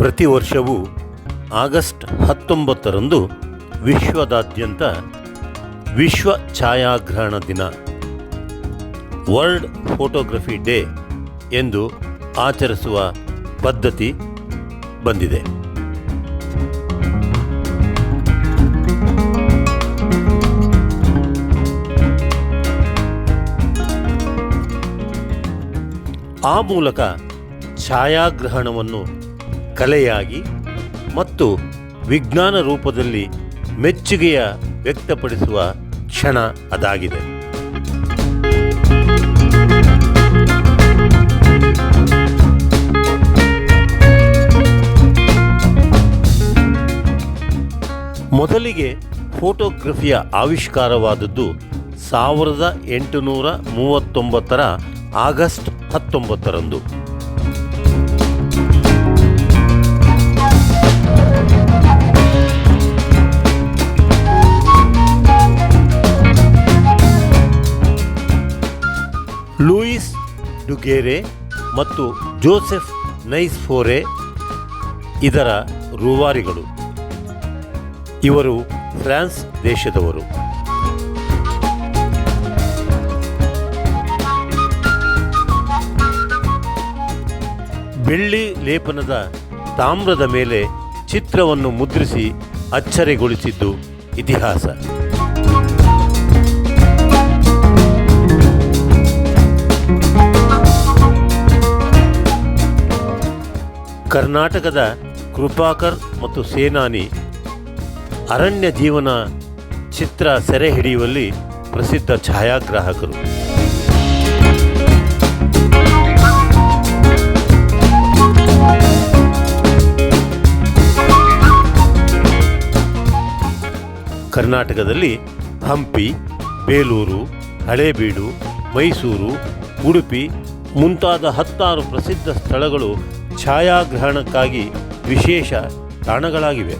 ಪ್ರತಿ ವರ್ಷವೂ ಆಗಸ್ಟ್ 19ರಂದು ವಿಶ್ವದಾದ್ಯಂತ ವಿಶ್ವ ಛಾಯಾಗ್ರಹಣ ದಿನ ವರ್ಲ್ಡ್ ಫೋಟೋಗ್ರಫಿ ಡೇ ಎಂದು ಆಚರಿಸುವ ಪದ್ಧತಿ ಬಂದಿದೆ. ಆ ಮೂಲಕ ಛಾಯಾಗ್ರಹಣವನ್ನು ಕಲೆಯಾಗಿ ಮತ್ತು ವಿಜ್ಞಾನ ರೂಪದಲ್ಲಿ ಮೆಚ್ಚುಗೆಯ ವ್ಯಕ್ತಪಡಿಸುವ ಕ್ಷಣ ಅದಾಗಿದೆ. ಮೊದಲಿಗೆ ಫೋಟೋಗ್ರಫಿಯ ಆವಿಷ್ಕಾರವಾದದ್ದು 1839ರ ಆಗಸ್ಟ್ 19ರಂದು. ಲೂಯಿಸ್ ಡುಗೆರೆ ಮತ್ತು ಜೋಸೆಫ್ ನೈಸ್ಫೋರೆ ಇದರ ರೂವಾರಿಗಳು. ಇವರು ಫ್ರಾನ್ಸ್ ದೇಶದವರು. ಬೆಳ್ಳಿ ಲೇಪನದ ತಾಮ್ರದ ಮೇಲೆ ಚಿತ್ರವನ್ನು ಮುದ್ರಿಸಿ ಅಚ್ಚರಿಗೊಳಿಸಿದ್ದು ಇತಿಹಾಸ. ಕರ್ನಾಟಕದ ಕೃಪಾಕರ್ ಮತ್ತು ಸೇನಾನಿ ಅರಣ್ಯ ಜೀವನ ಚಿತ್ರ ಸೆರೆ ಹಿಡಿಯುವಲ್ಲಿ ಪ್ರಸಿದ್ಧ ಛಾಯಾಗ್ರಾಹಕರು. ಕರ್ನಾಟಕದಲ್ಲಿ ಹಂಪಿ, ಬೇಲೂರು, ಹಳೇಬೀಡು, ಮೈಸೂರು, ಉಡುಪಿ ಮುಂತಾದ 10 ಪ್ರಸಿದ್ಧ ಸ್ಥಳಗಳು ಛಾಯಾಗ್ರಹಣಕ್ಕಾಗಿ ವಿಶೇಷ ತಾಣಗಳಾಗಿವೆ.